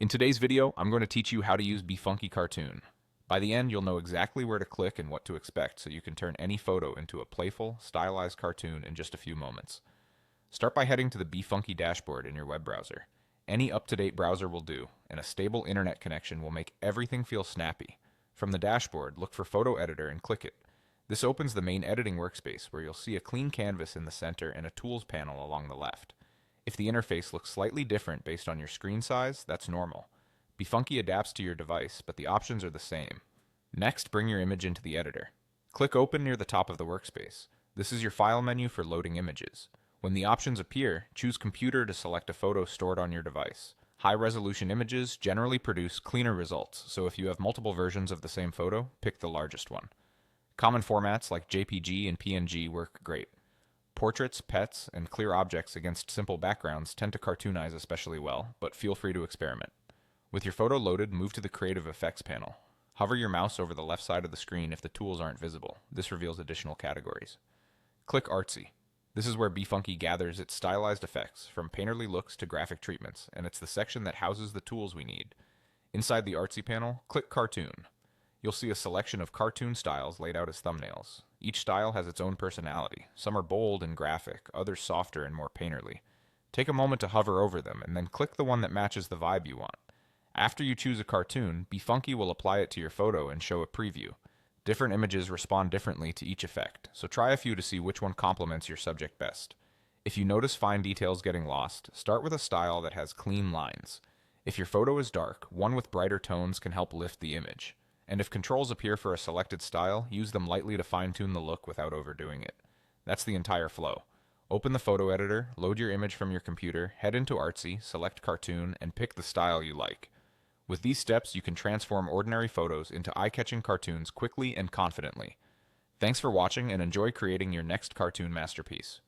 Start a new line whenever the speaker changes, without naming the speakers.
In today's video, I'm going to teach you how to use BeFunky Cartoon. By the end, you'll know exactly where to click and what to expect, so you can turn any photo into a playful, stylized cartoon in just a few moments. Start by heading to the BeFunky dashboard in your web browser. Any up-to-date browser will do, and a stable internet connection will make everything feel snappy. From the dashboard, look for Photo Editor and click it. This opens the main editing workspace, where you'll see a clean canvas in the center and a tools panel along the left. If the interface looks slightly different based on your screen size, that's normal. BeFunky adapts to your device, but the options are the same. Next, bring your image into the editor. Click Open near the top of the workspace. This is your file menu for loading images. When the options appear, choose Computer to select a photo stored on your device. High-resolution images generally produce cleaner results, so if you have multiple versions of the same photo, pick the largest one. Common formats like JPG and PNG work great. Portraits, pets, and clear objects against simple backgrounds tend to cartoonize especially well, but feel free to experiment. With your photo loaded, move to the Creative Effects panel. Hover your mouse over the left side of the screen if the tools aren't visible. This reveals additional categories. Click Artsy. This is where BeFunky gathers its stylized effects, from painterly looks to graphic treatments, and it's the section that houses the tools we need. Inside the Artsy panel, click Cartoon. You'll see a selection of cartoon styles laid out as thumbnails. Each style has its own personality. Some are bold and graphic, others softer and more painterly. Take a moment to hover over them, and then click the one that matches the vibe you want. After you choose a cartoon, BeFunky will apply it to your photo and show a preview. Different images respond differently to each effect, so try a few to see which one complements your subject best. If you notice fine details getting lost, start with a style that has clean lines. If your photo is dark, one with brighter tones can help lift the image. And if controls appear for a selected style, use them lightly to fine-tune the look without overdoing it. That's the entire flow. Open the photo editor, load your image from your computer, head into Artsy, select Cartoon, and pick the style you like. With these steps, you can transform ordinary photos into eye-catching cartoons quickly and confidently. Thanks for watching, and enjoy creating your next cartoon masterpiece.